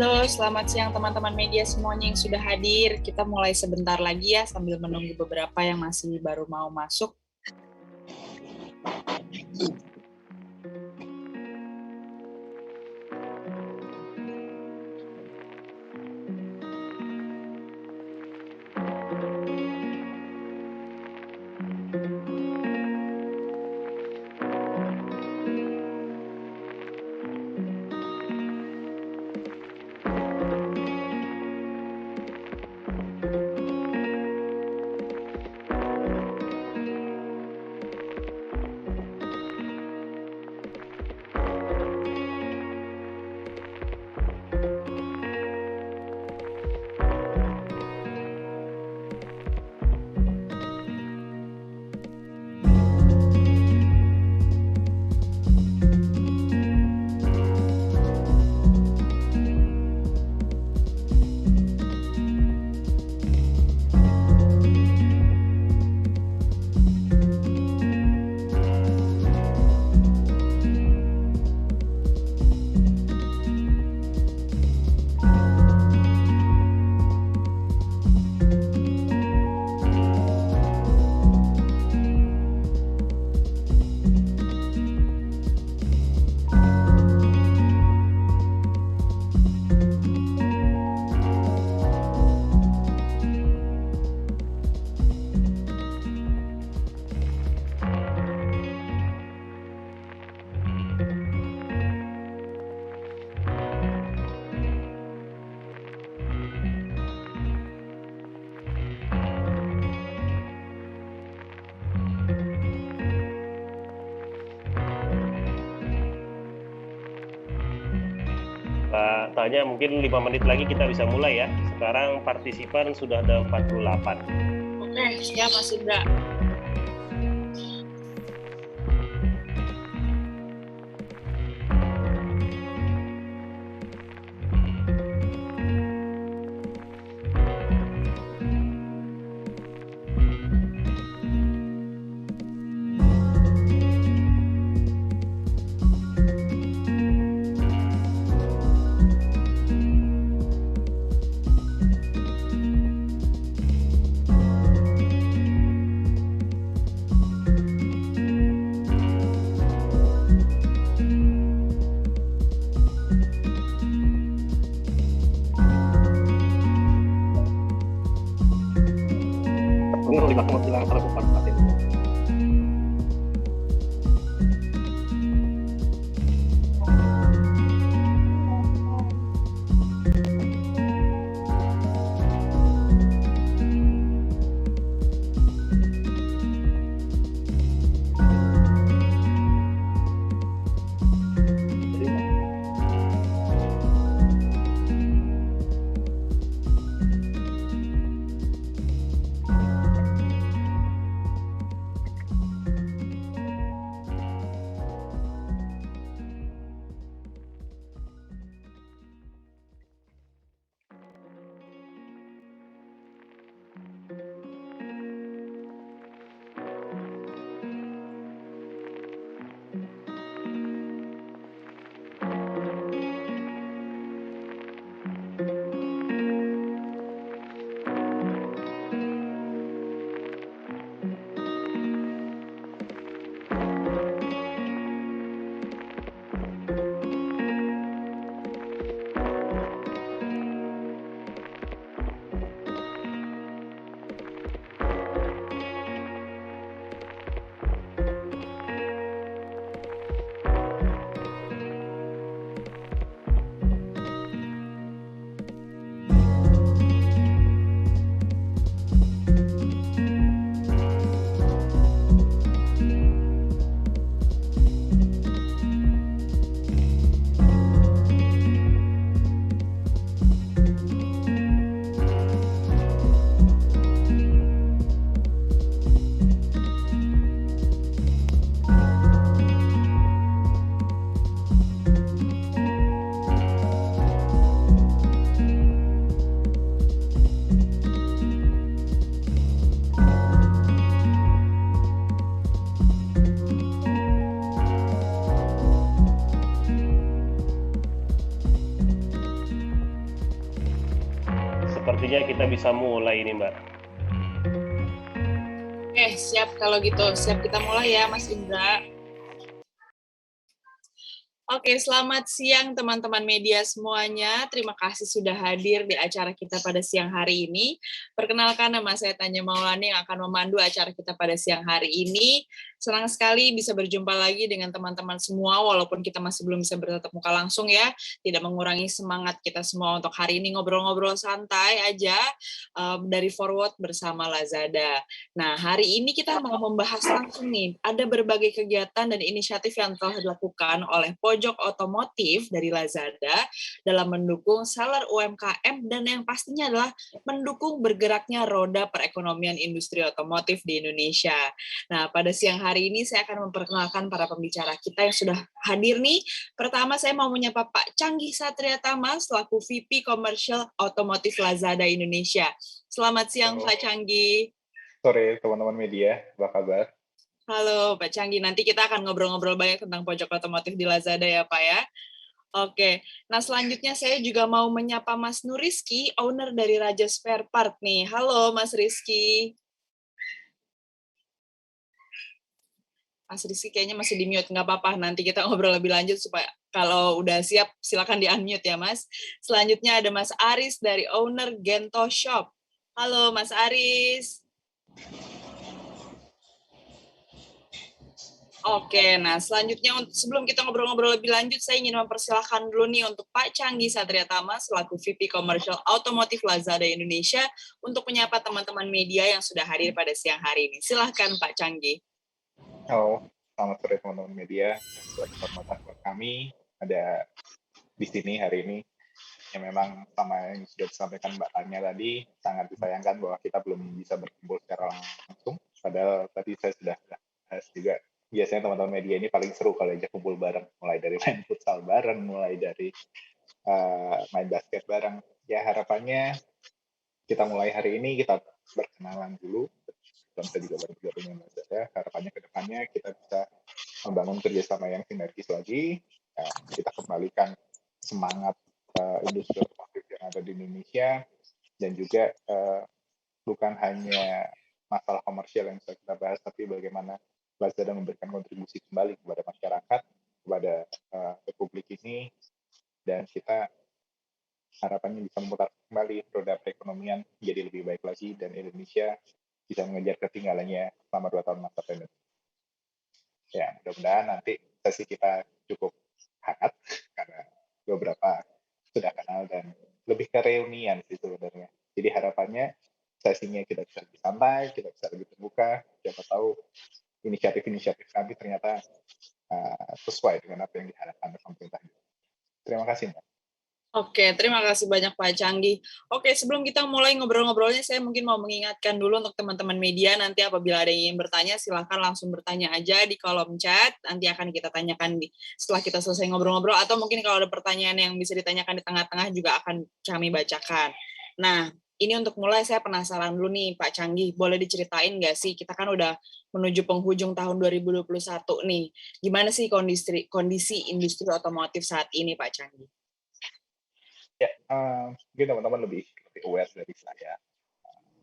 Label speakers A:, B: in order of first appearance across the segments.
A: Halo, selamat siang teman-teman media semuanya yang sudah hadir. Kita mulai sebentar lagi ya sambil menunggu beberapa yang masih baru mau masuk.
B: Tanya mungkin 5 menit lagi kita bisa mulai ya. Sekarang partisipan sudah ada 48.
A: Oke, siap Mas Indra.
B: bisa mulai ini, Mbak.
A: Siap kalau gitu. Siap kita mulai ya, Mas Indra. Oke, selamat siang teman-teman media semuanya. Terima kasih sudah hadir di acara kita pada siang hari ini. Perkenalkan, nama saya Tanya Maulani yang akan memandu acara kita pada siang hari ini. Senang sekali bisa berjumpa lagi dengan teman-teman semua, walaupun kita masih belum bisa bertatap muka langsung ya. Tidak mengurangi semangat kita semua untuk hari ini ngobrol-ngobrol santai aja dari Forward bersama Lazada. Nah, hari ini kita mau membahas langsung nih, ada berbagai kegiatan dan inisiatif yang telah dilakukan oleh Pojok Otomotif dari Lazada dalam mendukung seller UMKM dan yang pastinya adalah mendukung bergeraknya roda perekonomian industri otomotif di Indonesia. Nah, pada siang hari ini saya akan memperkenalkan para pembicara kita yang sudah hadir nih. Pertama saya mau menyapa Pak Canggih Satria Tama selaku VP Commercial Otomotif Lazada Indonesia. Selamat siang Pak Canggih.
C: Sore teman-teman media, apa kabar?
A: Halo Pak Canggih, nanti kita akan ngobrol-ngobrol banyak tentang pojok otomotif di Lazada ya Pak ya. Oke, nah selanjutnya saya juga mau menyapa Mas Nur Rizky, owner dari Raja Spare Part nih. Halo Mas Rizky. Mas Rizky kayaknya masih di mute, nggak apa-apa. Nanti kita ngobrol lebih lanjut supaya kalau udah siap silakan di-unmute ya Mas. Selanjutnya ada Mas Aris dari owner Gento Shop. Halo Mas Aris. Oke, nah selanjutnya sebelum kita ngobrol-ngobrol lebih lanjut, saya ingin mempersilahkan dulu nih untuk Pak Canggih Satria Tama selaku VP Commercial Otomotif Lazada Indonesia untuk menyapa teman-teman media yang sudah hadir pada siang hari ini. Silahkan Pak Canggih.
C: Halo, selamat sore teman-teman media. Suatu kehormatan buat kami ada di sini hari ini. Yang memang sama yang sudah disampaikan Mbak Tanya tadi, sangat disayangkan bahwa kita belum bisa berkumpul secara langsung. Padahal tadi saya sudah bahas juga. Biasanya teman-teman media ini paling seru kalau ajak kumpul bareng, mulai dari main futsal bareng, mulai dari main basket bareng. Ya harapannya kita mulai hari ini kita berkenalan dulu. Dan saya juga baru dengan Lazada. Harapannya ke depannya kita bisa membangun kerjasama yang sinergis lagi. Kita kembalikan semangat industri otomotif yang ada di Indonesia dan juga bukan hanya masalah komersial yang bisa kita bahas, tapi bagaimana Lazada memberikan kontribusi kembali kepada masyarakat, kepada Republik ini, dan kita harapannya bisa memutar kembali roda perekonomian menjadi lebih baik lagi dan Indonesia bisa mengejar ketinggalannya selama 2 tahun masa pandemi. Ya, mudah-mudahan nanti sesi kita cukup hangat karena beberapa sudah kenal dan lebih ke reunian sih sebenarnya. Jadi harapannya sesinya kita bisa lebih santai, kita bisa lebih terbuka. Siapa tahu inisiatif-inisiatif kami ternyata sesuai dengan apa yang diharapkan oleh pemerintah. Terima kasih, Mbak.
A: Oke, terima kasih banyak Pak Canggih. Oke, sebelum kita mulai ngobrol-ngobrolnya, saya mungkin mau mengingatkan dulu untuk teman-teman media, nanti apabila ada yang ingin bertanya, silahkan langsung bertanya aja di kolom chat, nanti akan kita tanyakan setelah kita selesai ngobrol-ngobrol, atau mungkin kalau ada pertanyaan yang bisa ditanyakan di tengah-tengah juga akan kami bacakan. Nah, ini untuk mulai saya penasaran dulu nih Pak Canggih, boleh diceritain nggak sih, kita kan udah menuju penghujung tahun 2021 nih, gimana sih kondisi industri otomotif saat ini Pak Canggih?
C: Ya, mungkin teman-teman lebih aware dari saya.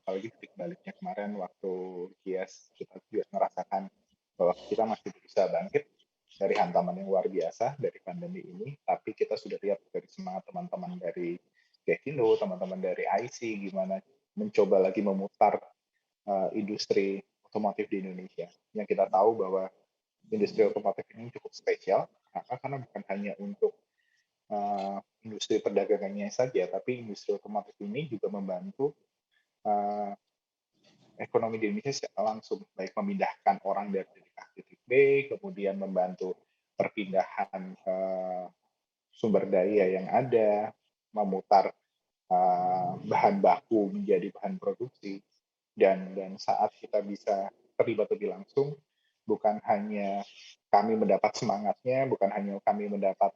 C: Apalagi titik baliknya kemarin waktu Kias kita juga merasakan bahwa kita masih berusaha bangkit dari hantaman yang luar biasa dari pandemi ini, tapi kita sudah lihat dari semangat teman-teman dari Gekindo, teman-teman dari IC, gimana mencoba lagi memutar industri otomotif di Indonesia. Yang kita tahu bahwa industri otomotif ini cukup spesial, karena bukan hanya untuk industri perdagangannya saja, tapi industri otomotif ini juga membantu ekonomi di Indonesia secara langsung, baik memindahkan orang dari titik A ke titik B, kemudian membantu perpindahan sumber daya yang ada, memutar bahan baku menjadi bahan produksi, dan saat kita bisa terlibat lebih langsung, bukan hanya kami mendapat semangatnya, bukan hanya kami mendapat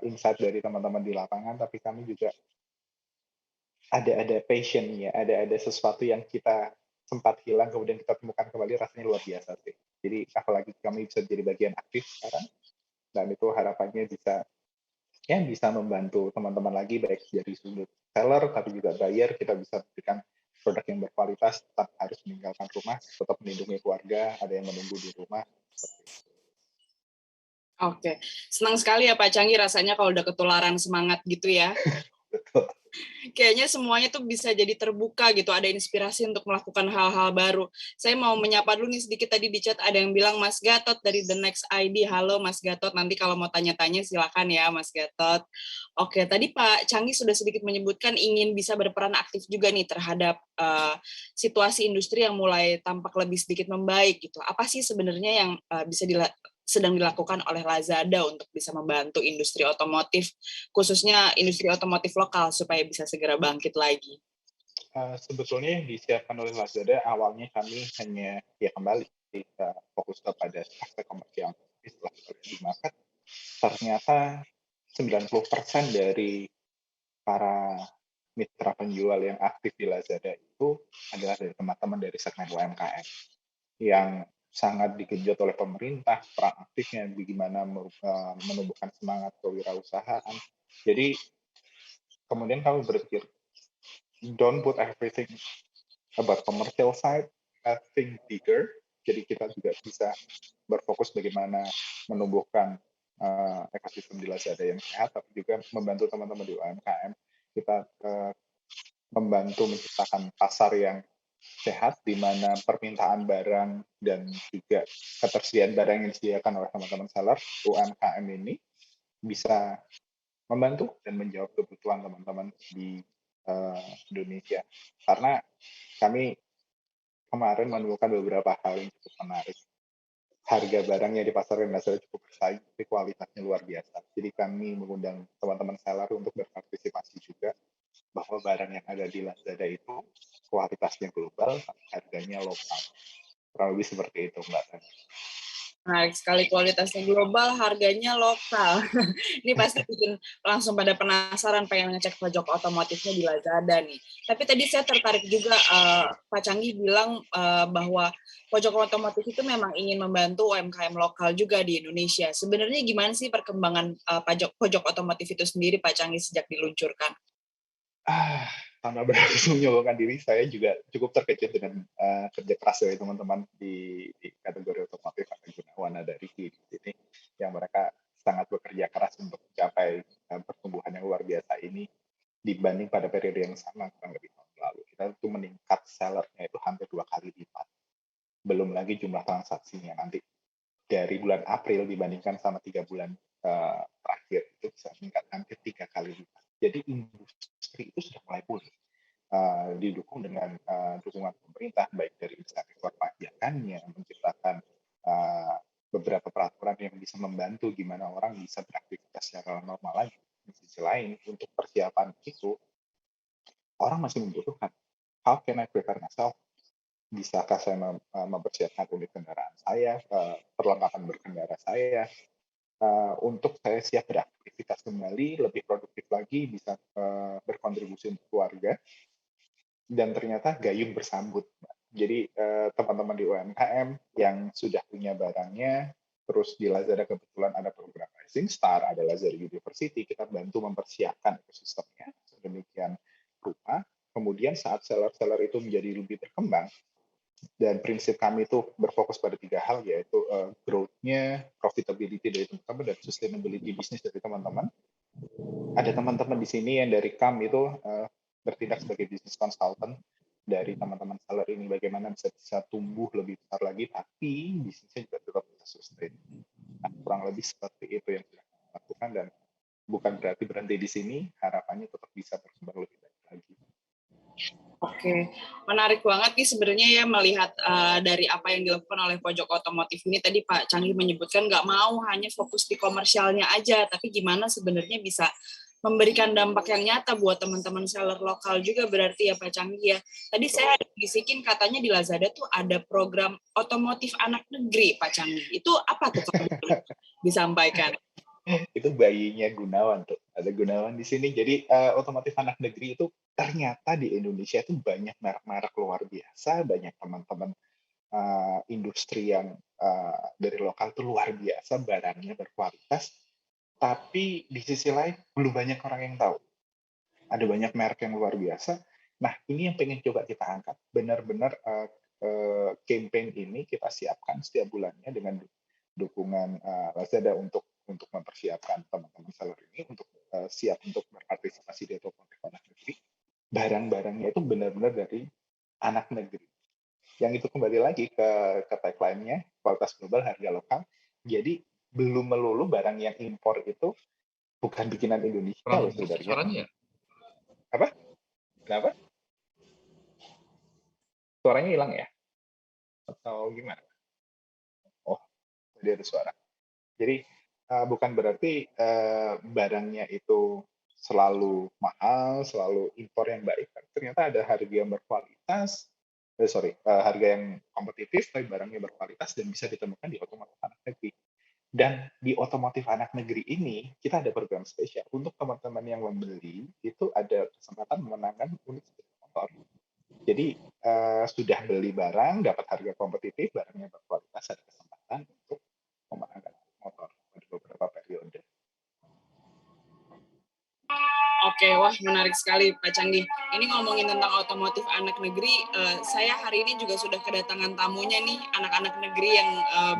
C: insight dari teman-teman di lapangan, tapi kami juga ada passion-nya, ada sesuatu yang kita sempat hilang, kemudian kita temukan kembali, rasanya luar biasa sih. Jadi apalagi kami bisa jadi bagian aktif sekarang, dan itu harapannya bisa ya bisa membantu teman-teman lagi baik dari sudut seller tapi juga buyer. Kita bisa berikan produk yang berkualitas, tetap harus meninggalkan rumah, tetap melindungi keluarga, ada yang menunggu di rumah.
A: Oke, senang sekali ya Pak Canggih rasanya kalau udah ketularan semangat gitu ya.
C: Betul.
A: Kayaknya semuanya tuh bisa jadi terbuka gitu, ada inspirasi untuk melakukan hal-hal baru. Saya mau menyapa dulu nih sedikit, tadi di chat ada yang bilang Mas Gatot dari The Next ID. Halo Mas Gatot, nanti kalau mau tanya-tanya silakan ya Mas Gatot. Oke, tadi Pak Canggih sudah sedikit menyebutkan ingin bisa berperan aktif juga nih terhadap situasi industri yang mulai tampak lebih sedikit membaik gitu. Apa sih sebenarnya yang sedang dilakukan oleh Lazada untuk bisa membantu industri otomotif, khususnya industri otomotif lokal, supaya bisa segera bangkit lagi?
C: Sebetulnya yang disiapkan oleh Lazada awalnya kami hanya ya kembali kita fokus kepada aspek komersial. Tapi setelah kita lihat di market, ternyata 90% dari para mitra penjual yang aktif di Lazada itu adalah dari teman-teman dari segmen UMKM yang sangat digenjot oleh pemerintah, peran aktifnya bagaimana menumbuhkan semangat kewirausahaan. Jadi kemudian kami berpikir, don't put everything about commercial side, think bigger. Jadi kita juga bisa berfokus bagaimana menumbuhkan ekosistem di Lazada yang sehat, tapi juga membantu teman-teman di UMKM. Kita membantu menciptakan pasar yang sehat, di mana permintaan barang dan juga ketersediaan barang yang disediakan oleh teman-teman seller UMKM ini bisa membantu dan menjawab kebutuhan teman-teman di Indonesia. Karena kami kemarin menemukan beberapa hal yang cukup menarik. Harga barangnya di pasar Lazada cukup bersaing, tapi kualitasnya luar biasa. Jadi kami mengundang teman-teman seller untuk berpartisipasi juga bahwa barang yang ada di Lazada itu kualitasnya global, harganya lokal. Kurang lebih seperti itu, Mbak.
A: Menarik sekali, kualitasnya global, harganya lokal. Ini pasti bikin langsung pada penasaran, pengen ngecek pojok otomotifnya di Lazada nih. Tapi tadi saya tertarik juga, Pak Canggih bilang bahwa pojok otomotif itu memang ingin membantu UMKM lokal juga di Indonesia. Sebenarnya gimana sih perkembangan pojok otomotif itu sendiri, Pak Canggih, sejak diluncurkan?
C: Karena berhasil menyuguhkan diri, saya juga cukup terkejut dengan kerja keras dari teman-teman di kategori otomotif ada Gunawan, ada Ricky di sini, yang mereka sangat bekerja keras untuk mencapai pertumbuhan yang luar biasa ini dibanding pada periode yang sama kurang lebih tahun lalu. Kita itu meningkat sellernya itu hampir 2 kali lipat. Belum lagi jumlah transaksinya nanti dari bulan April dibandingkan sama 3 bulan terakhir itu bisa meningkat hampir 3 kali lipat. Jadi industri itu sudah mulai pulih, didukung dengan dukungan pemerintah baik dari instansi perpajakannya, menciptakan beberapa peraturan yang bisa membantu gimana orang bisa beraktivitas secara normal lagi. Di sisi lain, untuk persiapan itu orang masih membutuhkan how can I prepare myself? Bisakah saya mempersiapkan unit kendaraan saya, perlengkapan berkendara saya, untuk saya siap beraktivitas kembali, lebih produktif lagi, bisa berkontribusi untuk keluarga, dan ternyata gayung bersambut. Jadi teman-teman di UMKM yang sudah punya barangnya, terus di Lazada kebetulan ada program Rising Star, ada Lazada University, kita bantu mempersiapkan ekosistemnya sedemikian rupa. Kemudian saat seller-seller itu menjadi lebih berkembang, dan prinsip kami itu berfokus pada 3 hal, yaitu growth-nya, profitability dari teman-teman, dan sustainability bisnis dari teman-teman. Ada teman-teman di sini yang dari KAM itu bertindak sebagai business consultant dari teman-teman seller ini, bagaimana bisa tumbuh lebih besar lagi, tapi bisnisnya juga tetap bisa sustain. Nah, kurang lebih seperti itu yang sudah kita lakukan, dan bukan berarti berhenti di sini, harapannya tetap bisa berkembang lebih baik lagi.
A: Oke, menarik banget nih sebenarnya ya melihat dari apa yang dilakukan oleh pojok otomotif ini. Tadi Pak Canggih menyebutkan nggak mau hanya fokus di komersialnya aja, tapi gimana sebenarnya bisa memberikan dampak yang nyata buat teman-teman seller lokal juga berarti ya Pak Canggih ya. Tadi saya ada bisikin katanya di Lazada tuh ada program otomotif anak negeri Pak Canggih. Itu apa tuh kalau disampaikan?
C: Itu bayinya Gunawan tuh, ada Gunawan di sini. Jadi otomotif anak negeri itu ternyata di Indonesia itu banyak merek-merek luar biasa, banyak teman-teman industri yang dari lokal itu luar biasa, barangnya berkualitas, tapi di sisi lain belum banyak orang yang tahu. Ada banyak merek yang luar biasa. Nah, ini yang pengen coba kita angkat. Benar-benar campaign ini kita siapkan setiap bulannya dengan dukungan Lazada untuk mempersiapkan teman-teman seller ini untuk siap untuk berpartisipasi di otomotif anak negeri. Barang-barangnya itu benar-benar dari anak negeri. Yang itu kembali lagi ke tagline-nya, kualitas global, harga lokal. Jadi belum melulu barang yang impor itu bukan bikinan Indonesia loh
D: Kurang
C: sebenarnya.
D: suaranya ya?
C: Apa? Kenapa? Suaranya hilang ya? Atau gimana? Oh, tadi ada suara. Jadi bukan berarti barangnya itu selalu mahal, selalu impor yang baik. Ternyata ada harga yang berkualitas, harga yang kompetitif, tapi barangnya berkualitas dan bisa ditemukan di otomotif anak negeri. Dan di otomotif anak negeri ini, kita ada program spesial. Untuk teman-teman yang membeli, itu ada kesempatan memenangkan unit sepeda motor. Jadi, sudah beli barang, dapat harga kompetitif, barangnya berkualitas, ada kesempatan untuk memenangkan motor di beberapa periode.
A: Oke, wah menarik sekali Pak Canggih. Ini ngomongin tentang otomotif anak negeri, saya hari ini juga sudah kedatangan tamunya nih, anak-anak negeri yang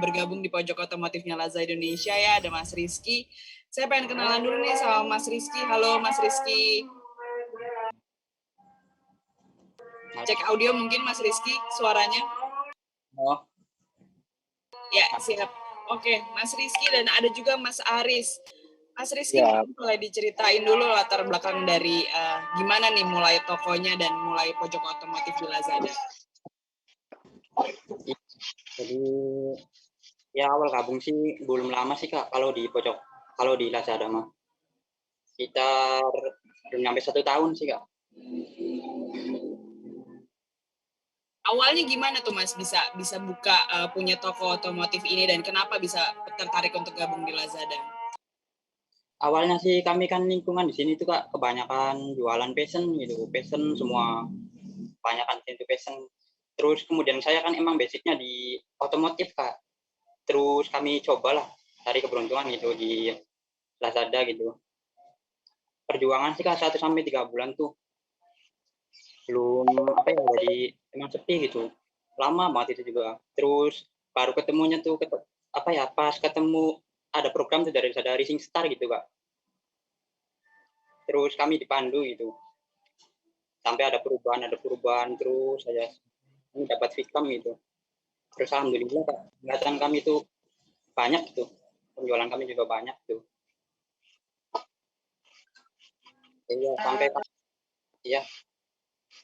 A: bergabung di pojok otomotifnya Lazada Indonesia ya, ada Mas Rizky. Saya pengen kenalan dulu nih sama Mas Rizky. Halo Mas Rizky. Cek audio mungkin Mas Rizky, suaranya.
E: Oh,
A: Ya, siap. Oke, Mas Rizky dan ada juga Mas Aris. Mas Rizky,
E: Ya.
A: boleh diceritain dulu latar belakang dari gimana nih mulai tokonya dan mulai pojok otomotif di Lazada.
E: Jadi ya awal gabung sih belum lama sih Kak kalau di Lazada mah. Sekitar belum sampai 1 tahun sih Kak.
A: Awalnya gimana tuh Mas bisa buka punya toko otomotif ini dan kenapa bisa tertarik untuk gabung di Lazada?
E: Awalnya sih kami kan lingkungan di sini tuh Kak kebanyakan jualan fashion gitu, fashion semua kebanyakan itu fashion. Terus kemudian saya kan emang basicnya di otomotif Kak. Terus kami cobalah cari keberuntungan gitu di Lazada gitu. Perjuangan sih Kak 1 sampai 3 bulan tuh. Belum jadi emang sepi gitu. Lama banget itu juga. Terus baru ketemunya tuh pas ketemu ada program tuh dari Racing Star gitu Kak. Terus kami dipandu gitu. Sampai ada perubahan terus saya dapat Vicam gitu. Terus alhamdulillah Kak, penghasilan kami itu banyak gitu. Penjualan kami juga banyak tuh.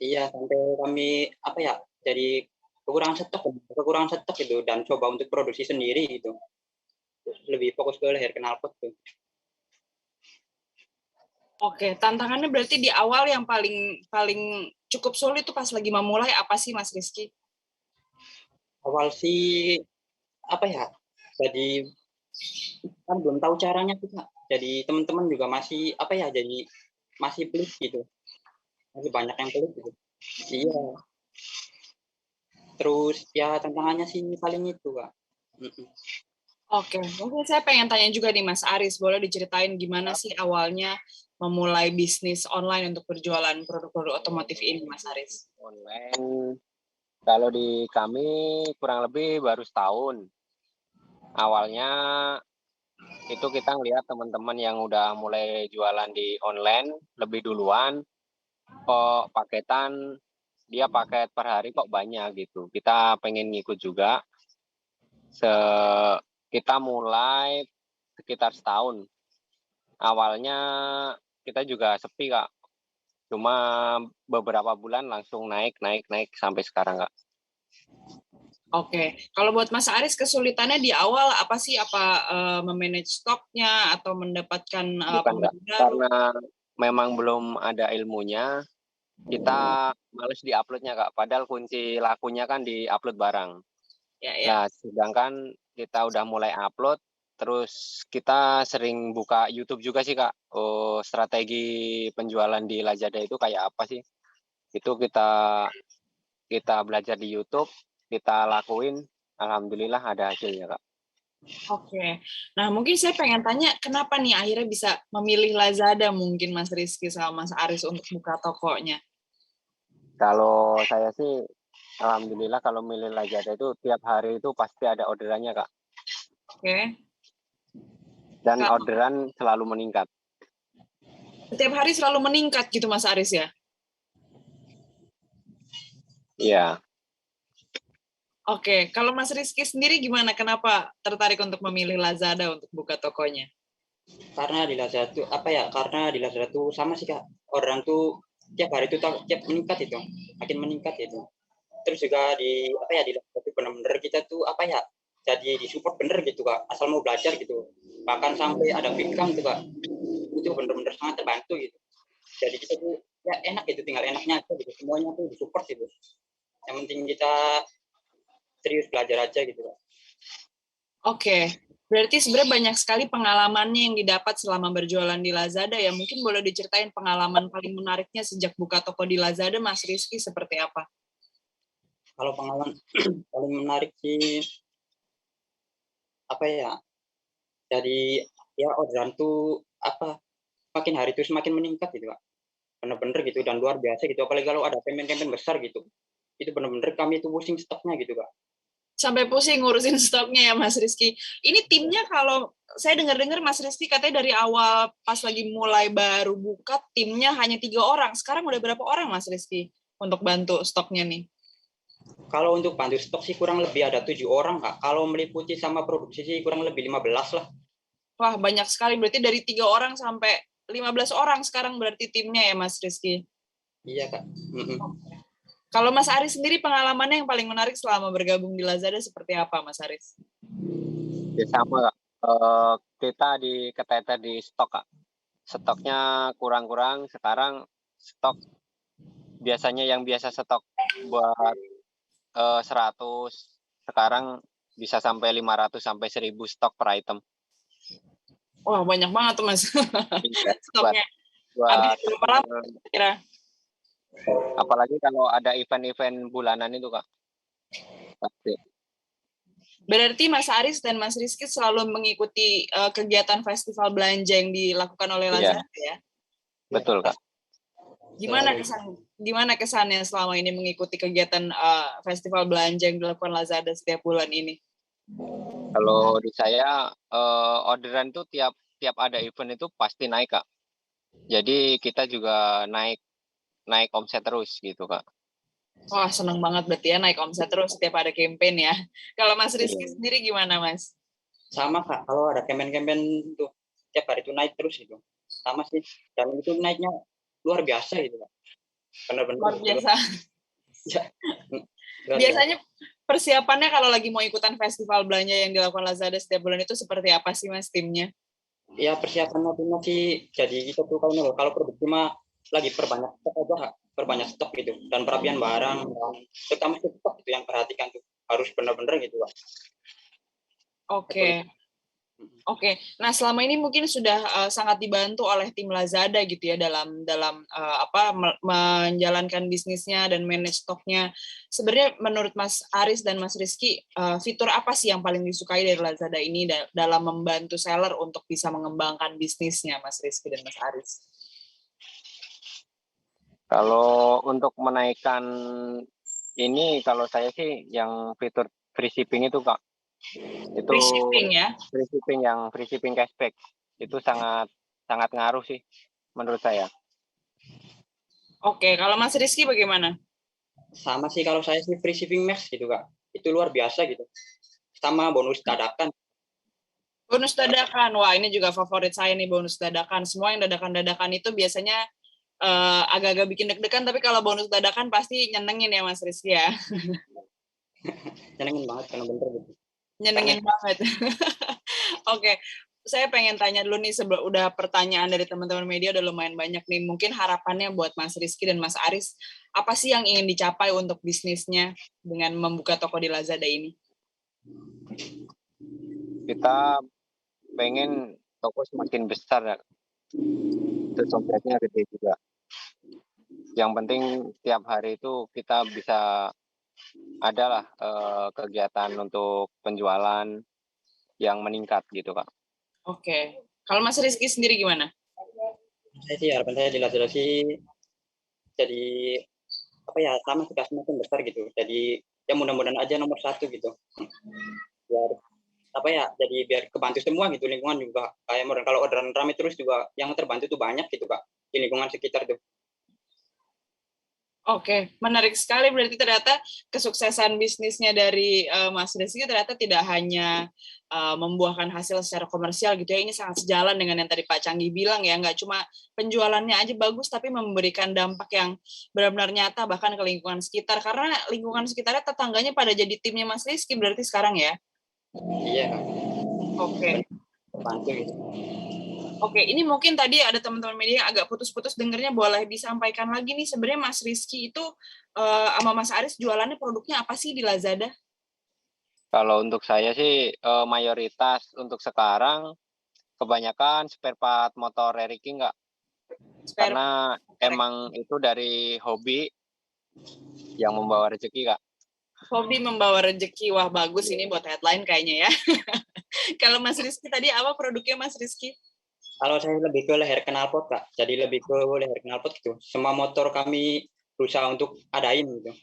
E: Iya sampai kami jadi kekurangan stok gitu dan coba untuk produksi sendiri gitu. Terus lebih fokus ke leher knalpot tuh.
A: Oke, tantangannya berarti di awal yang paling cukup sulit itu pas lagi memulai apa sih Mas Rizky?
E: Awal sih jadi kan belum tahu caranya tuh Kak. Jadi teman-teman juga masih jadi masih pelit gitu. Masih banyak yang pelit gitu. Iya. Terus ya tantangannya sih paling itu Kak.
A: Oke, mungkin saya pengen tanya juga nih Mas Aris, boleh diceritain gimana sih awalnya memulai bisnis online untuk berjualan produk-produk otomotif ini Mas Aris?
F: Online, kalau di kami kurang lebih baru setahun. Awalnya itu kita ngelihat teman-teman yang udah mulai jualan di online lebih duluan, kok paketan dia paket per hari kok banyak gitu. Kita pengen ngikut juga. Kita mulai sekitar setahun. Awalnya kita juga sepi Kak. Cuma beberapa bulan langsung naik sampai sekarang Kak.
A: Oke, kalau buat Mas Aris kesulitannya di awal apa sih? Apa memanage stoknya atau mendapatkan
F: karena memang belum ada ilmunya, kita males di-upload-nya Kak. Padahal kunci lakunya kan di-upload barang.
A: Ya.
F: Nah, sedangkan kita udah mulai upload, terus kita sering buka YouTube juga sih Kak. Oh, strategi penjualan di Lazada itu kayak apa sih? Itu kita belajar di YouTube, kita lakuin, alhamdulillah ada hasilnya Kak.
A: Oke. Nah, mungkin saya pengen tanya, kenapa nih akhirnya bisa memilih Lazada mungkin Mas Rizky sama Mas Aris untuk buka tokonya?
F: Kalau saya sih, alhamdulillah kalau milih Lazada itu tiap hari itu pasti ada orderannya, Kak.
A: Oke.
F: Dan
A: Kak,
F: orderan selalu meningkat.
A: setiap hari selalu meningkat gitu Mas Aris ya?
F: Iya.
A: Oke. Kalau Mas Rizky sendiri gimana? Kenapa tertarik untuk memilih Lazada untuk buka tokonya?
E: Karena di Lazada tuh apa ya? Karena di Lazada tuh sama sih Kak. Orang tuh tiap hari tuh tiap meningkat itu, makin meningkat itu. Terus juga di apa ya di Lazada tuh benar-benar kita tuh apa ya? Jadi disupport bener gitu Kak. Asal mau belajar gitu. Bahkan sampai ada pickcam tuh Kak. Itu benar-benar sangat terbantu gitu. Jadi kita tuh ya enak gitu, tinggal enaknya aja gitu. Semuanya tuh disupport gitu. Yang penting kita serius belajar aja gitu Kak.
A: Oke. Berarti sebenarnya banyak sekali pengalamannya yang didapat selama berjualan di Lazada ya. Mungkin boleh diceritain pengalaman paling menariknya sejak buka toko di Lazada, Mas Rizky, seperti apa?
E: Kalau pengalaman paling menarik sih apa ya? Dari ya orderan tuh apa makin hari itu semakin meningkat gitu Kak. Bener-bener gitu dan luar biasa gitu. Apalagi kalau ada campaign-campaign besar gitu. Itu bener-bener kami itu pusing stoknya gitu Kak.
A: Sampai pusing ngurusin stoknya ya Mas Rizky. Ini timnya kalau saya dengar-dengar Mas Rizky katanya dari awal pas lagi mulai baru buka timnya hanya 3 orang. Sekarang udah berapa orang Mas Rizky untuk bantu stoknya nih?
E: Kalau untuk bantu stok sih kurang lebih ada 7 orang Kak. Kalau meliputi sama produksi sih kurang lebih 15 lah.
A: Wah banyak sekali. Berarti dari 3 orang sampai 15 orang sekarang berarti timnya ya Mas Rizky.
E: Iya Kak. Mm-mm.
A: Kalau Mas Aris sendiri pengalamannya yang paling menarik selama bergabung di Lazada seperti apa Mas Aris?
F: Ya sama, Kak. Kita keteter di stok, Kak. Stoknya kurang-kurang, sekarang stok biasanya yang biasa stok buat 100, sekarang bisa sampai 500 sampai 1000 stok per item.
A: Wah banyak banget tuh Mas
F: Iya, buat
A: stoknya. Habis
F: buat
A: berapa lama kira?
F: apalagi kalau ada event-event bulanan itu, Kak. Pasti.
A: Berarti Mas Aris dan Mas Rizky selalu mengikuti kegiatan festival belanja yang dilakukan oleh
F: Iya,
A: Lazada ya?
F: betul, Kak.
A: Gimana kesannya selama ini mengikuti kegiatan festival belanja yang dilakukan Lazada setiap bulan ini?
F: Kalau di saya orderan tuh tiap ada event itu pasti naik, Kak. Jadi kita juga naik omset terus gitu, Kak.
A: Wah, seneng banget berarti ya naik omset terus setiap ada campaign ya. Kalau Mas Rizky
F: Iya.
A: sendiri gimana, Mas?
E: Sama Kak. Kalau ada campaign-campaign tuh tiap hari itu naik terus gitu. Sama sih. Dan itu naiknya luar biasa gitu Kak. Bener-bener
A: Luar
E: gitu.
A: biasa.
E: Ya. Luar
A: Biasanya
E: biasa.
A: persiapannya kalau lagi mau ikutan festival belanja yang dilakukan Lazada setiap bulan itu seperti apa sih, Mas, timnya?
E: Ya persiapannya tuh masih jadi kita tuh kalau produksi mah lagi perbanyak stok aja Kak. Perbanyak stok gitu dan perapian barang dan terutama stok itu yang perhatikan tuh harus benar-benar gitu Kak.
A: Oke. Oke. Nah, selama ini mungkin sudah sangat dibantu oleh tim Lazada gitu ya dalam menjalankan bisnisnya dan manage stoknya. Sebenarnya menurut Mas Aris dan Mas Rizky, fitur apa sih yang paling disukai dari Lazada ini dalam membantu seller untuk bisa mengembangkan bisnisnya, Mas Rizky dan Mas Aris?
F: Kalau untuk menaikkan ini, kalau saya sih yang fitur free shipping itu, Kak. Itu
A: Free shipping ya?
F: free shipping cashback. Itu sangat ngaruh sih menurut saya.
A: Oke, kalau Mas Rizky bagaimana?
E: Sama sih kalau saya sih free shipping max gitu Kak. Itu luar biasa gitu. Sama bonus dadakan.
A: Bonus dadakan, wah ini juga favorit saya nih bonus dadakan. Semua yang dadakan-dadakan itu biasanya agak-agak bikin deg-degan, tapi kalau bonus dadakan pasti nyenengin ya Mas Rizky ya.
E: Nyenengin banget karena bener gitu.
A: Nyenengin banget. Oke, saya pengen tanya dulu nih udah pertanyaan dari teman-teman media udah lumayan banyak nih. Mungkin harapannya buat Mas Rizky dan Mas Aris, apa sih yang ingin dicapai untuk bisnisnya dengan membuka toko di Lazada ini?
F: Kita pengen toko semakin besar ya. Terus omsetnya gede juga. Yang penting tiap hari itu kita bisa adalah kegiatan untuk penjualan. yang meningkat gitu Kak.
A: Oke. Kalau Mas Rizky sendiri gimana?
E: Saya sih harapan saya di Lazada sih jadi apa ya, sama sudah semakin besar gitu. Jadi ya mudah-mudahan aja nomor 1 gitu. Biar apa ya, jadi biar kebantu semua gitu, lingkungan juga kayak kalau orderan rame terus juga yang terbantu tuh banyak gitu Kak di lingkungan sekitar tuh.
A: Oke, menarik sekali. Berarti ternyata kesuksesan bisnisnya dari Mas Rizky ternyata tidak hanya membuahkan hasil secara komersial gitu ya. Ini sangat sejalan dengan yang tadi Pak Canggih bilang ya. Nggak cuma penjualannya aja bagus, tapi memberikan dampak yang benar-benar nyata bahkan ke lingkungan sekitar. Karena lingkungan sekitarnya tetangganya pada jadi timnya Mas Rizky berarti sekarang ya.
E: Iya Kak.
A: Oke.
E: Bantu gitu.
A: Oke, ini mungkin tadi ada teman-teman media yang agak putus-putus dengernya, boleh disampaikan lagi nih, sebenarnya Mas Rizky itu sama Mas Aris jualannya produknya apa sih di Lazada?
F: Kalau untuk saya sih mayoritas untuk sekarang kebanyakan spare part motor Ricky Kak. Karena emang itu dari hobi yang membawa rezeki Kak.
A: Hobi membawa rezeki, wah bagus ini buat headline kayaknya ya. Kalau Mas Rizky tadi apa produknya Mas Rizky?
E: Kalau saya lebih ke leher knalpot Kak, jadi lebih ke leher knalpot gitu. Semua motor kami berusaha untuk adain gitu.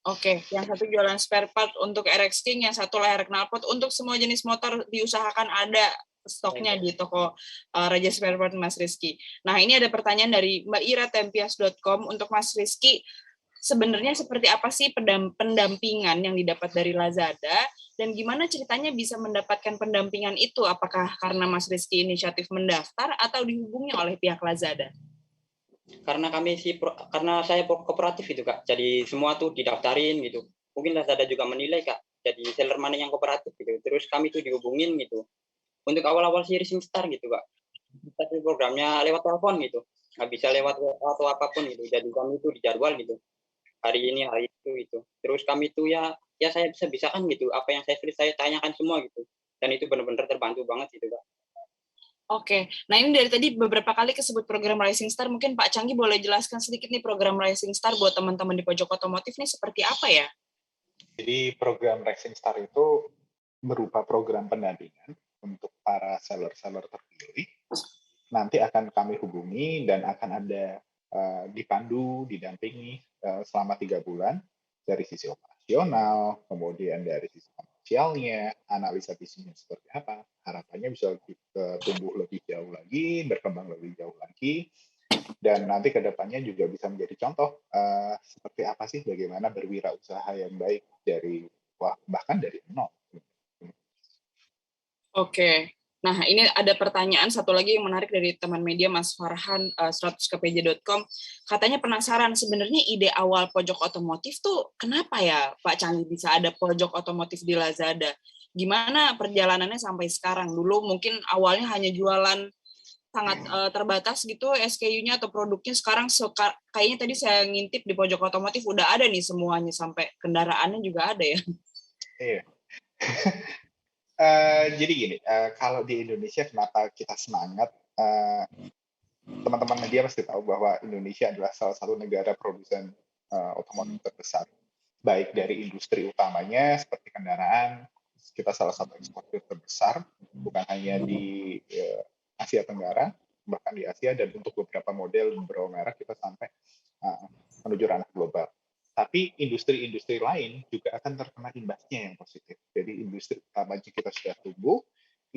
A: Oke, yang satu jualan spare part untuk RX King, yang satu leher knalpot. Untuk semua jenis motor diusahakan ada stoknya di toko Raja Spare Part Mas Rizky. Nah, ini ada pertanyaan dari Mbak Ira tempias.com untuk Mas Rizky. Sebenarnya seperti apa sih pendampingan yang didapat dari Lazada dan gimana ceritanya bisa mendapatkan pendampingan itu? Apakah karena Mas Rizky inisiatif mendaftar atau dihubungi oleh pihak Lazada?
E: Karena karena saya kooperatif gitu Kak, jadi semua tuh didaftarin gitu. Mungkin Lazada juga menilai Kak, jadi seller mana yang kooperatif gitu. Terus kami tuh dihubungin gitu. Untuk awal-awal si Rising Star gitu Kak, tapi programnya lewat telepon gitu, nggak bisa lewat atau apapun gitu. Jadi kami tuh dijadwal gitu. Hari ini, hari itu gitu. Terus kami tuh ya saya bisa kan gitu. Apa yang saya tanyakan semua gitu. Dan itu benar-benar terbantu banget gitu Kak.
A: Oke, nah ini dari tadi beberapa kali kesebut program Rising Star, mungkin Pak Canggih boleh jelaskan sedikit nih program Rising Star buat teman-teman di pojok otomotif nih seperti apa ya?
C: Jadi program Rising Star itu berupa program pendampingan untuk para seller-seller terpilih. Nanti akan kami hubungi dan akan ada dipandu, didampingi selama 3 bulan dari sisi operasional, kemudian dari sisi komersialnya, analisa bisnisnya seperti apa. Harapannya bisa tumbuh lebih jauh lagi, berkembang lebih jauh lagi, dan nanti ke depannya juga bisa menjadi contoh seperti apa sih bagaimana berwirausaha yang baik dari bahkan dari nol.
A: Oke. Nah, ini ada pertanyaan satu lagi yang menarik dari teman media Mas Farhan 100kpj.com. Katanya penasaran sebenarnya ide awal pojok otomotif tuh kenapa ya Pak Canggih bisa ada pojok otomotif di Lazada? Gimana perjalanannya sampai sekarang? Dulu mungkin awalnya hanya jualan sangat terbatas gitu SKU-nya atau produknya, sekarang kayaknya tadi saya ngintip di pojok otomotif udah ada nih semuanya, sampai kendaraannya juga ada ya.
C: Iya. Jadi gini, kalau di Indonesia kenapa kita semangat, teman-teman media pasti tahu bahwa Indonesia adalah salah satu negara produsen otomotif terbesar, baik dari industri utamanya seperti kendaraan, kita salah satu eksportir terbesar, bukan hanya di Asia Tenggara, bahkan di Asia, dan untuk beberapa model beberapa merek kita sampai menuju ranah global. Tapi industri-industri lain juga akan terkena imbasnya yang positif. Jadi industri utamanya kita sudah tumbuh,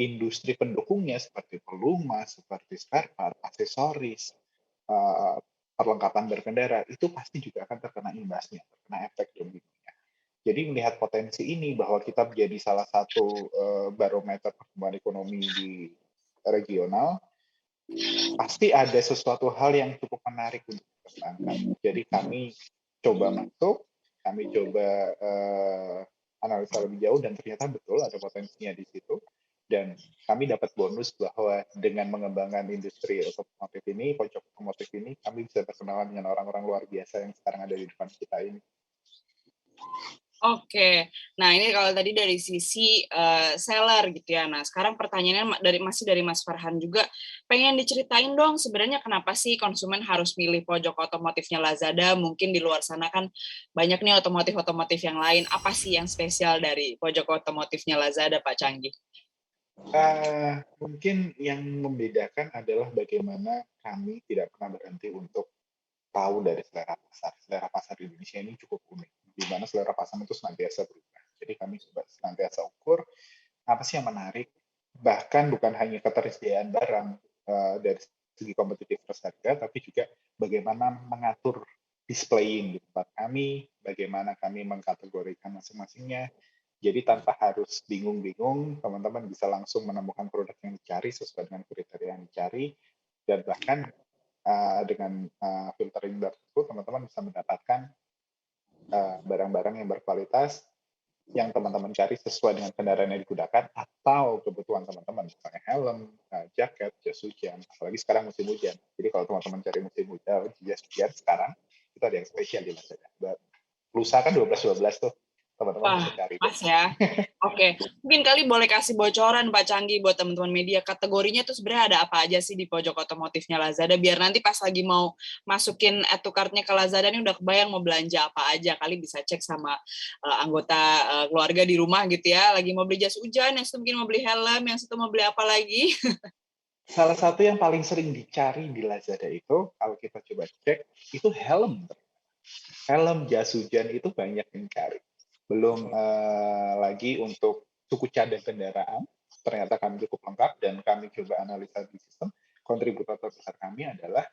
C: industri pendukungnya seperti pelumas, seperti spare part, aksesoris, perlengkapan berkendara, itu pasti juga akan terkena imbasnya, terkena efek dominonya. Jadi melihat potensi ini bahwa kita menjadi salah satu barometer pertumbuhan ekonomi di regional, pasti ada sesuatu hal yang cukup menarik untuk dipertahankan. Jadi kami coba masuk, kami coba analisa lebih jauh, dan ternyata betul ada potensinya di situ. Dan kami dapat bonus bahwa dengan mengembangkan industri otomotif ini, pojok otomotif ini, kami bisa berkenalan dengan orang-orang luar biasa yang sekarang ada di depan kita ini.
A: Oke, nah ini kalau tadi dari sisi seller gitu ya. Nah sekarang pertanyaannya masih dari Mas Farhan juga, pengen diceritain dong sebenarnya kenapa sih konsumen harus milih pojok otomotifnya Lazada? Mungkin di luar sana kan banyak nih otomotif yang lain. Apa sih yang spesial dari pojok otomotifnya Lazada, Pak Canggih?
C: Mungkin yang membedakan adalah bagaimana kami tidak pernah berhenti untuk tahu dari selera pasar. Selera pasar di Indonesia ini cukup unik, di mana selera pasar itu senantiasa berubah. Jadi kami coba senantiasa ukur apa sih yang menarik, bahkan bukan hanya ketersediaan barang dari segi kompetitivitas harga, tapi juga bagaimana mengatur displaying di tempat kami, bagaimana kami mengkategorikan masing-masingnya. Jadi tanpa harus bingung-bingung, teman-teman bisa langsung menemukan produk yang dicari sesuai dengan kriteria yang dicari, dan bahkan dengan filtering tersebut, teman-teman bisa mendapatkan barang-barang yang berkualitas yang teman-teman cari sesuai dengan kendaraan yang digunakan atau kebutuhan teman-teman, misalnya helm, jaket, jas hujan, apalagi sekarang musim hujan. Jadi kalau teman-teman cari musim hujan, jas hujan sekarang, itu ada yang spesial di Lazada. Lusa kan 12-12 tuh, teman-teman
A: Wah,
C: bisa cari.
A: pas ya. Oke, mungkin kali boleh kasih bocoran Pak Canggi buat teman-teman media. Kategorinya tuh sebenarnya ada apa aja sih di pojok otomotifnya Lazada, biar nanti pas lagi mau masukin add to cart-nya ke Lazada ini udah kebayang mau belanja apa aja. Kali bisa cek sama anggota keluarga di rumah gitu ya. Lagi mau beli jas hujan, yang satu mungkin mau beli helm, yang satu mau beli apa lagi.
C: Salah satu yang paling sering dicari di Lazada itu, kalau kita coba cek, itu helm. Helm, jas hujan itu banyak yang cari. Belum lagi untuk suku cadang kendaraan, ternyata kami cukup lengkap dan kami coba analisa di sistem. Kontributor terbesar kami adalah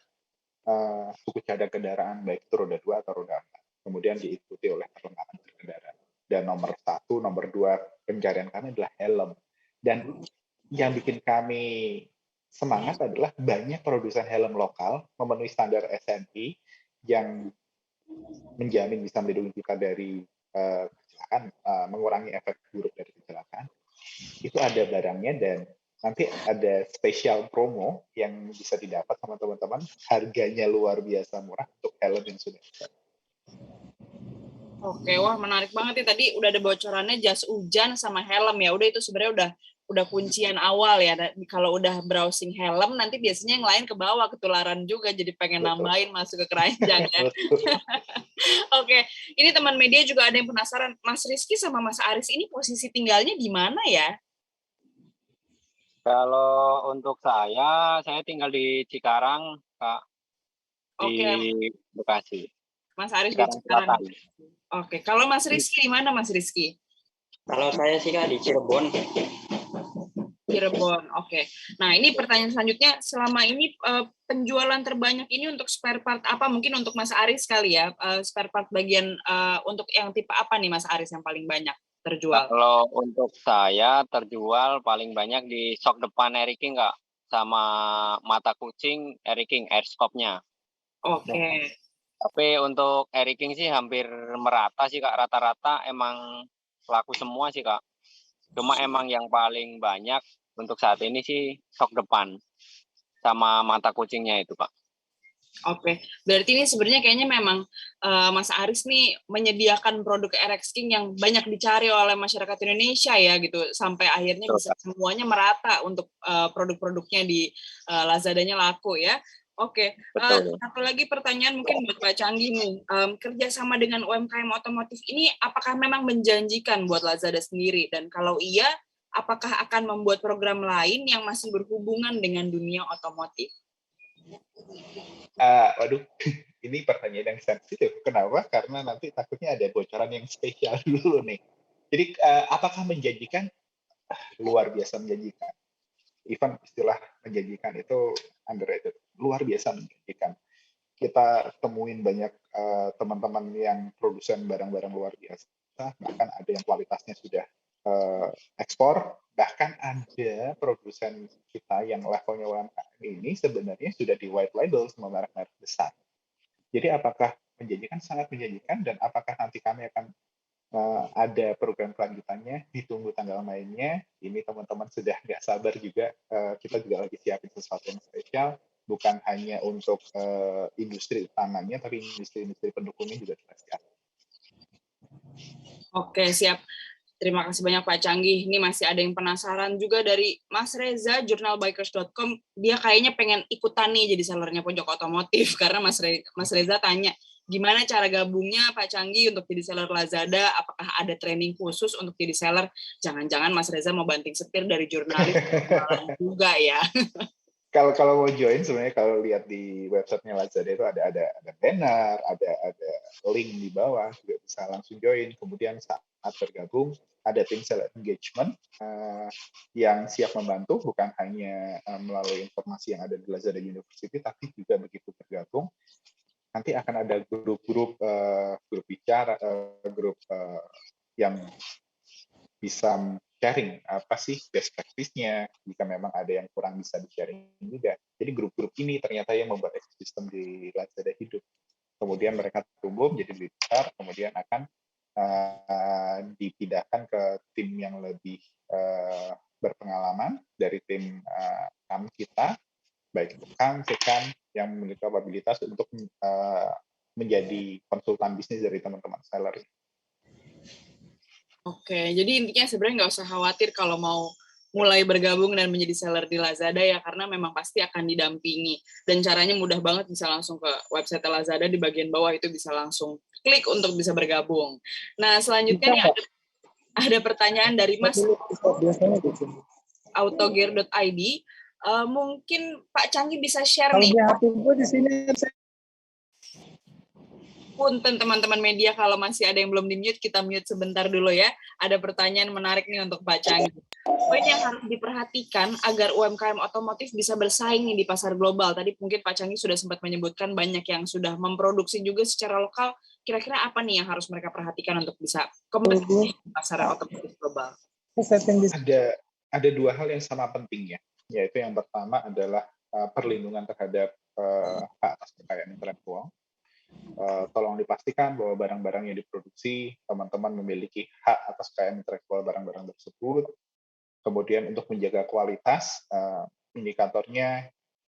C: suku cadang kendaraan, baik itu roda 2 atau roda 4. Kemudian diikuti oleh perlengkapan berkendara. Dan nomor 1, nomor 2 pencarian kami adalah helm. Dan yang bikin kami semangat adalah banyak produsen helm lokal memenuhi standar SNI yang menjamin bisa melindungi kita dari kecelakaan, mengurangi efek buruk dari kecelakaan. Itu ada barangnya dan nanti ada spesial promo yang bisa didapat sama teman-teman. Harganya luar biasa murah untuk helm yang sudah ada.
A: Oke, wah menarik banget ya. Tadi udah ada bocorannya jas hujan sama helm ya. Udah itu sebenarnya udah kuncian awal ya. Kalau udah browsing helm, nanti biasanya yang lain ke bawah ketularan juga, jadi pengen nambahin masuk ke keranjang ya. Oke, ini teman media juga ada yang penasaran, Mas Rizky sama Mas Aris ini posisi tinggalnya di mana ya?
F: Kalau untuk saya tinggal di Cikarang, Kak, di
A: Oke,
F: Bekasi.
A: Mas Aris di
F: Cikarang
A: Cikarang.
F: Selatan.
A: Oke, kalau Mas Rizky di mana Mas Rizky?
E: Kalau saya sih Kak di Cirebon.
A: Cirebon, oke. Nah, ini pertanyaan selanjutnya, selama ini penjualan terbanyak ini untuk spare part apa? Mungkin untuk Mas Aris kali ya, spare part bagian untuk yang tipe apa nih Mas Aris yang paling banyak terjual?
F: Kalau untuk saya terjual paling banyak di sok depan Eric King, Kak, sama mata kucing Eric King airscope-nya.
A: Oke.
F: Tapi untuk Eric King sih hampir merata sih, Kak, rata-rata emang laku semua sih, Kak. Cuma emang yang paling banyak untuk saat ini sih sok depan sama mata kucingnya itu, Pak.
A: Oke, berarti ini sebenarnya kayaknya memang Mas Aris nih menyediakan produk RX King yang banyak dicari oleh masyarakat Indonesia ya gitu, sampai akhirnya bisa semuanya merata untuk produk-produknya di Lazadanya laku ya. Oke, satu lagi pertanyaan mungkin buat Pak Canggi nih, kerjasama dengan UMKM otomotif ini apakah memang menjanjikan buat Lazada sendiri? Dan kalau iya, apakah akan membuat program lain yang masih berhubungan dengan dunia otomotif?
C: Waduh, ini pertanyaan yang sensitif. Kenapa? Karena nanti takutnya ada bocoran yang spesial dulu nih. Jadi, apakah menjanjikan? Luar biasa menjanjikan. Even istilah menjanjikan itu underrated. Luar biasa menjanjikan. Kita temuin banyak teman-teman yang produsen barang-barang luar biasa, bahkan ada yang kualitasnya sudah ekspor, bahkan ada produsen kita yang levelnya UMKM ini sebenarnya sudah di white label sama merek-merek besar. Jadi apakah menjanjikan? Sangat menjanjikan, dan apakah nanti kami akan ada program kelanjutannya, ditunggu tanggal mainnya. Ini teman-teman sudah nggak sabar juga, kita juga lagi siapin sesuatu yang spesial, bukan hanya untuk industri utamanya, tapi industri-industri pendukungnya juga kita siapin.
A: Oke, siap. Terima kasih banyak Pak Canggi. Ini masih ada yang penasaran juga dari Mas Reza, jurnalbikers.com. Dia kayaknya pengen ikutan nih jadi sellernya pojok otomotif, karena Mas Reza tanya, gimana cara gabungnya Pak Canggi untuk jadi seller Lazada? Apakah ada training khusus untuk jadi seller? Jangan-jangan Mas Reza mau banting setir dari jurnalis juga ya?
C: Kalau mau join sebenarnya kalau lihat di websitenya Lazada itu ada banner, ada link di bawah, juga bisa langsung join. Kemudian saat bergabung ada tim seller engagement yang siap membantu, bukan hanya melalui informasi yang ada di Lazada University, tapi juga begitu bergabung nanti akan ada grup-grup bicara, grup yang bisa sharing apa sih best practice-nya jika memang ada yang kurang bisa di-sharing juga. Jadi grup-grup ini ternyata yang membuat ekosistem di Lazada hidup. Kemudian mereka tumbuh menjadi lebih besar, kemudian akan dipindahkan ke tim yang lebih berpengalaman dari tim kami kita, baik itu Kang, Sekan, yang memiliki kapabilitas untuk menjadi konsultan bisnis dari teman-teman seller.
A: Oke, jadi intinya sebenarnya nggak usah khawatir kalau mau mulai bergabung dan menjadi seller di Lazada ya, karena memang pasti akan didampingi. Dan caranya mudah banget, bisa langsung ke website Lazada, di bagian bawah itu bisa langsung klik untuk bisa bergabung. Nah, selanjutnya nih ada pertanyaan dari Mas autogear.id. Mungkin Pak Canggi bisa share nih. Punten teman-teman media, kalau masih ada yang belum di-mute, kita mute sebentar dulu ya. Ada pertanyaan menarik nih untuk Pak Canggi. Poin yang harus diperhatikan agar UMKM otomotif bisa bersaing nih di pasar global. Tadi mungkin Pak Canggi sudah sempat menyebutkan banyak yang sudah memproduksi juga secara lokal. Kira-kira apa nih yang harus mereka perhatikan untuk bisa kompetisi di pasar otomotif global?
C: Ada dua hal yang sama pentingnya, yaitu yang pertama adalah perlindungan terhadap hak atas kekayaan intelektual. Tolong dipastikan bahwa barang-barang yang diproduksi, teman-teman memiliki hak atas kekayaan intelektual barang-barang tersebut. Kemudian untuk menjaga kualitas, indikatornya,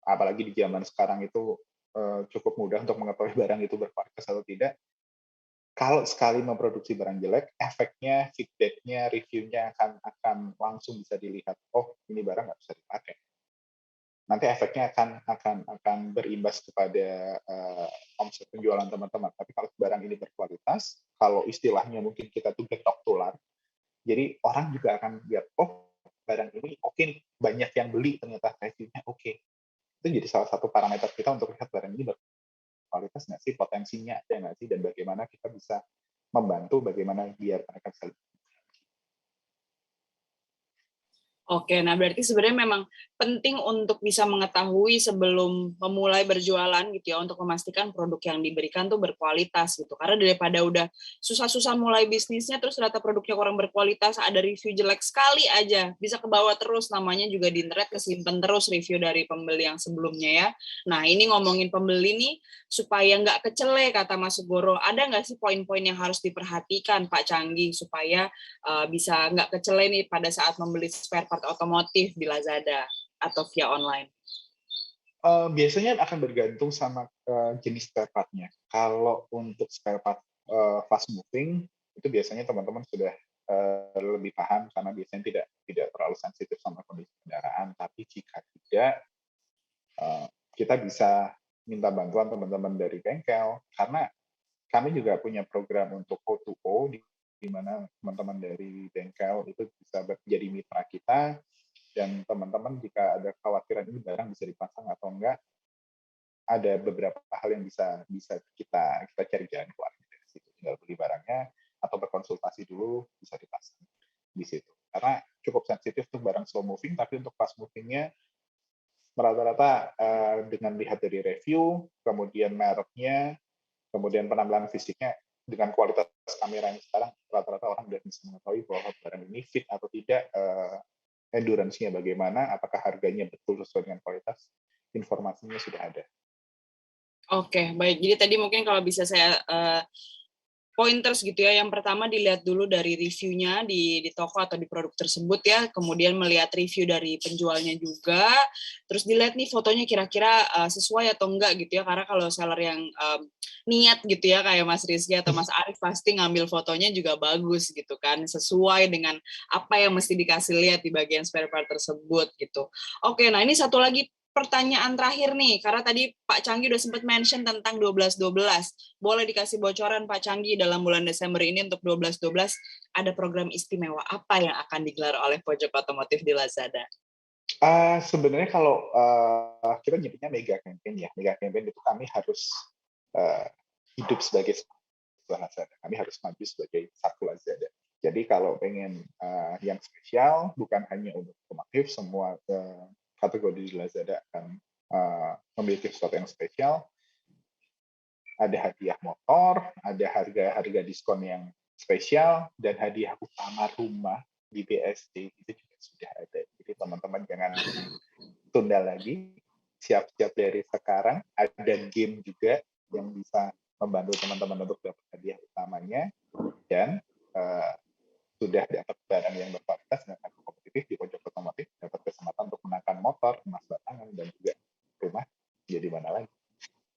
C: apalagi di zaman sekarang itu cukup mudah untuk mengetahui barang itu berkualitas atau tidak. Kalau sekali memproduksi barang jelek, efeknya, feedback-nya, review-nya akan langsung bisa dilihat. Oh, ini barang nggak bisa dipakai. Nanti efeknya akan berimbas kepada omset penjualan teman-teman. Tapi kalau barang ini berkualitas, kalau istilahnya mungkin kita tuh getok tular, jadi orang juga akan lihat, oh barang ini oke nih, banyak yang beli ternyata reviewnya oke. Itu jadi salah satu parameter kita untuk lihat barang ini berkualitas nggak sih, potensinya ada nggak sih, dan bagaimana kita bisa membantu bagaimana biar mereka bisa.
A: Oke, nah berarti sebenarnya memang penting untuk bisa mengetahui sebelum memulai berjualan gitu ya, untuk memastikan produk yang diberikan tuh berkualitas gitu. Karena daripada udah susah-susah mulai bisnisnya, terus ternyata produknya kurang berkualitas, ada review jelek sekali aja, bisa kebawa terus, namanya juga di internet kesimpan terus review dari pembeli yang sebelumnya ya. Nah ini ngomongin pembeli nih, supaya nggak kecele kata Mas Sugoro, ada nggak sih poin-poin yang harus diperhatikan Pak Canggi supaya bisa nggak kecele nih pada saat membeli spare part otomotif di Lazada atau via online?
C: Biasanya akan bergantung sama jenis spare part-nya. Kalau untuk spare part fast moving, itu biasanya teman-teman sudah lebih paham karena biasanya tidak terlalu sensitif sama kondisi kendaraan. Tapi jika tidak, kita bisa minta bantuan teman-teman dari bengkel, karena kami juga punya program untuk O2O, di mana teman-teman dari bengkel itu bisa menjadi mitra kita, dan teman-teman jika ada kekhawatiran ini barang bisa dipasang atau enggak, ada beberapa hal yang bisa kita cari jalan keluar dari situ. Tinggal beli barangnya atau berkonsultasi dulu bisa dipasang di situ. Karena cukup sensitif tuh barang slow moving, tapi untuk fast movingnya rata-rata dengan lihat dari review, kemudian mereknya, kemudian penampilan fisiknya, dengan kualitas kamera yang sekarang, rata-rata orang sudah bisa mengetahui bahwa barang ini fit atau tidak, endurance-nya bagaimana, apakah harganya betul sesuai dengan kualitas, informasinya sudah ada.
A: Oke, baik. Jadi tadi mungkin kalau bisa saya pointers gitu ya. Yang pertama dilihat dulu dari reviewnya di toko atau di produk tersebut ya. Kemudian melihat review dari penjualnya juga. Terus dilihat nih fotonya kira-kira sesuai atau enggak gitu ya. Karena kalau seller yang niat gitu ya kayak Mas Rizky atau Mas Arif pasti ngambil fotonya juga bagus gitu kan. Sesuai dengan apa yang mesti dikasih lihat di bagian spare part tersebut gitu. Oke, nah ini satu lagi pertanyaan terakhir nih, karena tadi Pak Canggi udah sempat mention tentang 12-12. Boleh dikasih bocoran Pak Canggi dalam bulan Desember ini untuk 12-12 ada program istimewa apa yang akan digelar oleh Pojok Otomotif di Lazada?
C: Sebenarnya kalau kita nyebutnya mega campaign ya, mega campaign itu kami harus hidup sebagai sebuah Lazada. Kami harus maju sebagai satu Lazada. Jadi kalau pengen yang spesial, bukan hanya untuk otomotif, semua kategori di Lazada akan memiliki sesuatu yang spesial. Ada hadiah motor, ada harga-harga diskon yang spesial, dan hadiah utama rumah di BSD itu juga sudah ada. Jadi teman-teman jangan tunda lagi, siap-siap dari sekarang. Ada game juga yang bisa membantu teman-teman untuk dapat hadiah utamanya, dan sudah dapat barang yang berkualitas dan harga kompetitif di Pojok Otomotif, dapat kesempatan untuk menangkan motor, emas batangan, dan juga rumah. Jadi mana lagi?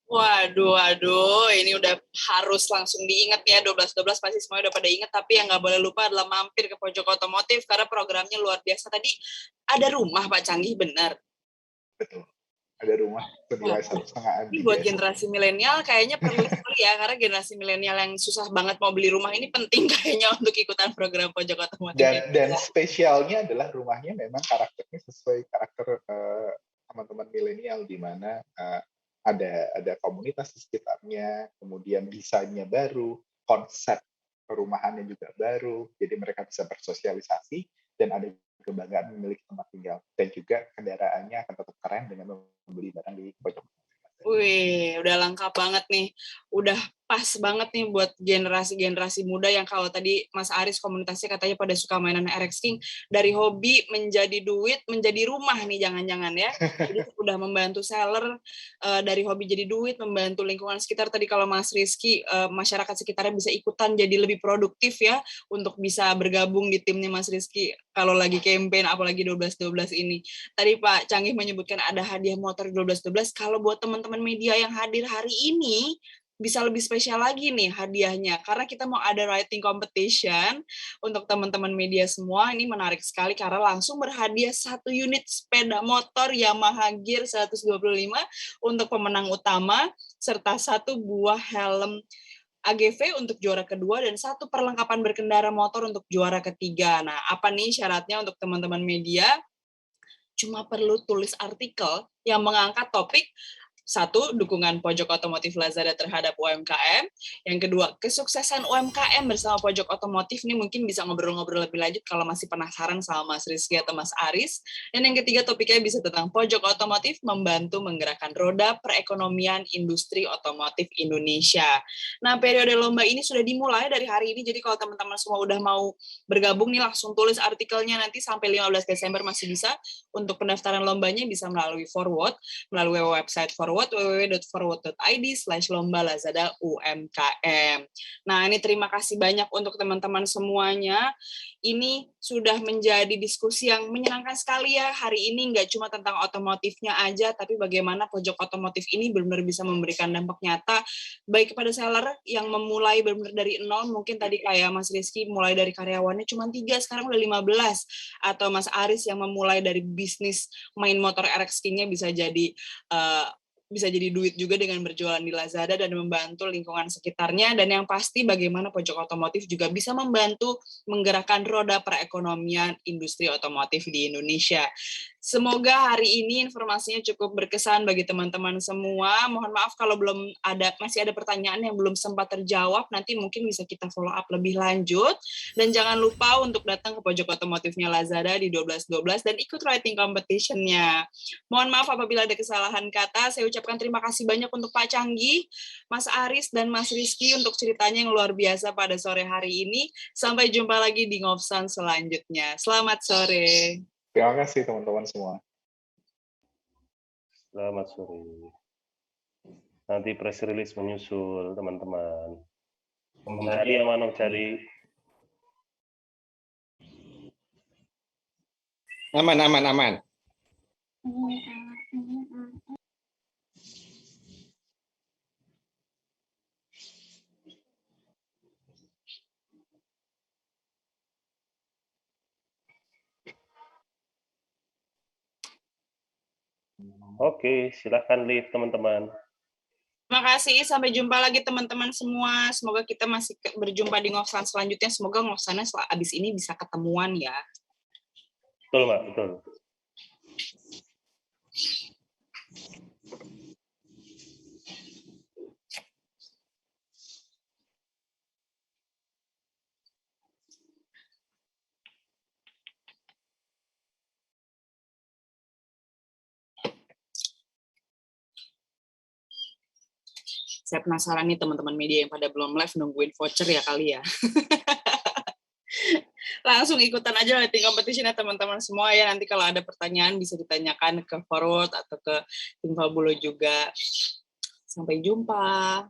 A: Waduh, ini udah harus langsung diingat ya, 12-12 pasti semuanya udah pada ingat, tapi yang nggak boleh lupa adalah mampir ke Pojok Otomotif, karena programnya luar biasa. Tadi ada rumah Pak Canggih, benar?
C: Betul. Ada rumah senilai 1,5
A: Ini buat generasi milenial kayaknya perlu sekali ya, karena generasi milenial yang susah banget mau beli rumah ini penting kayaknya untuk ikutan program Pojok Otomotif.
C: Dan spesialnya adalah rumahnya memang karakternya sesuai karakter teman-teman milenial, di mana ada komunitas di sekitarnya, kemudian desainnya baru, konsep perumahannya juga baru, jadi mereka bisa bersosialisasi dan ada kebanggaan memiliki tempat tinggal, dan juga kendaraannya akan tetap keren dengan membeli barang di Pojok.
A: Wih, udah lengkap banget nih. Udah pas banget nih buat generasi-generasi muda yang kalau tadi Mas Aris komunitasnya katanya pada suka mainan RX King, dari hobi menjadi duit, menjadi rumah nih jangan-jangan ya. Jadi udah membantu seller, dari hobi jadi duit, membantu lingkungan sekitar. Tadi kalau Mas Rizky, masyarakat sekitarnya bisa ikutan jadi lebih produktif ya, untuk bisa bergabung di timnya Mas Rizky kalau lagi campaign, apalagi 12-12 ini. Tadi Pak Canggih menyebutkan ada hadiah motor 12-12, kalau buat teman-teman media yang hadir hari ini, bisa lebih spesial lagi nih hadiahnya, karena kita mau ada writing competition untuk teman-teman media semua. Ini menarik sekali karena langsung berhadiah 1 unit sepeda motor Yamaha Gear 125 untuk pemenang utama, serta 1 buah helm AGV untuk juara kedua, dan 1 perlengkapan berkendara motor untuk juara ketiga. Nah, apa nih syaratnya untuk teman-teman media? Cuma perlu tulis artikel yang mengangkat topik 1, dukungan Pojok Otomotif Lazada terhadap UMKM. Yang kedua, kesuksesan UMKM bersama Pojok Otomotif. Ini mungkin bisa ngobrol-ngobrol lebih lanjut kalau masih penasaran sama Mas Rizky atau Mas Aris. Dan yang ketiga, topiknya bisa tentang Pojok Otomotif membantu menggerakkan roda perekonomian industri otomotif Indonesia. Nah, periode lomba ini sudah dimulai dari hari ini, jadi kalau teman-teman semua udah mau bergabung nih, langsung tulis artikelnya, nanti sampai 15 Desember masih bisa. Untuk pendaftaran lombanya bisa melalui forward, melalui website forward, www.forward.id/lomba Lazada UMKM. Nah, ini terima kasih banyak untuk teman-teman semuanya. Ini sudah menjadi diskusi yang menyenangkan sekali ya hari ini, nggak cuma tentang otomotifnya aja, tapi bagaimana Pojok Otomotif ini benar-benar bisa memberikan dampak nyata, baik kepada seller yang memulai benar-benar dari nol, mungkin tadi kayak Mas Rizky mulai dari karyawannya cuma 3, sekarang udah 15, atau Mas Aris yang memulai dari bisnis main motor RX King-nya bisa jadi duit juga dengan berjualan di Lazada dan membantu lingkungan sekitarnya. Dan yang pasti bagaimana Pojok Otomotif juga bisa membantu menggerakkan roda perekonomian industri otomotif di Indonesia. Semoga hari ini informasinya cukup berkesan bagi teman-teman semua. Mohon maaf kalau masih ada pertanyaan yang belum sempat terjawab, nanti mungkin bisa kita follow up lebih lanjut. Dan jangan lupa untuk datang ke Pojok Otomotifnya Lazada di 12-12 dan ikut writing competition-nya. Mohon maaf apabila ada kesalahan kata. Saya ucapkan terima kasih banyak untuk Pak Canggih, Mas Aris, dan Mas Rizky untuk ceritanya yang luar biasa pada sore hari ini. Sampai jumpa lagi di Ngobsan selanjutnya. Selamat sore.
C: Terima kasih teman-teman semua.
B: Selamat sore. Nanti press release menyusul, teman-teman. Om Cadi aman, Om Cadi.
D: Aman.
B: Oke, silakan live teman-teman.
A: Terima kasih, sampai jumpa lagi teman-teman semua. Semoga kita masih berjumpa di ngoksan selanjutnya. Semoga ngoksannya abis ini bisa ketemuan ya.
B: Betul, Mbak, betul.
A: Saya penasaran nih teman-teman media yang pada belum live nungguin voucher ya kali ya. Langsung ikutan aja lighting competition ya teman-teman semua ya. Nanti kalau ada pertanyaan bisa ditanyakan ke forward atau ke tim Fabulo juga. Sampai jumpa.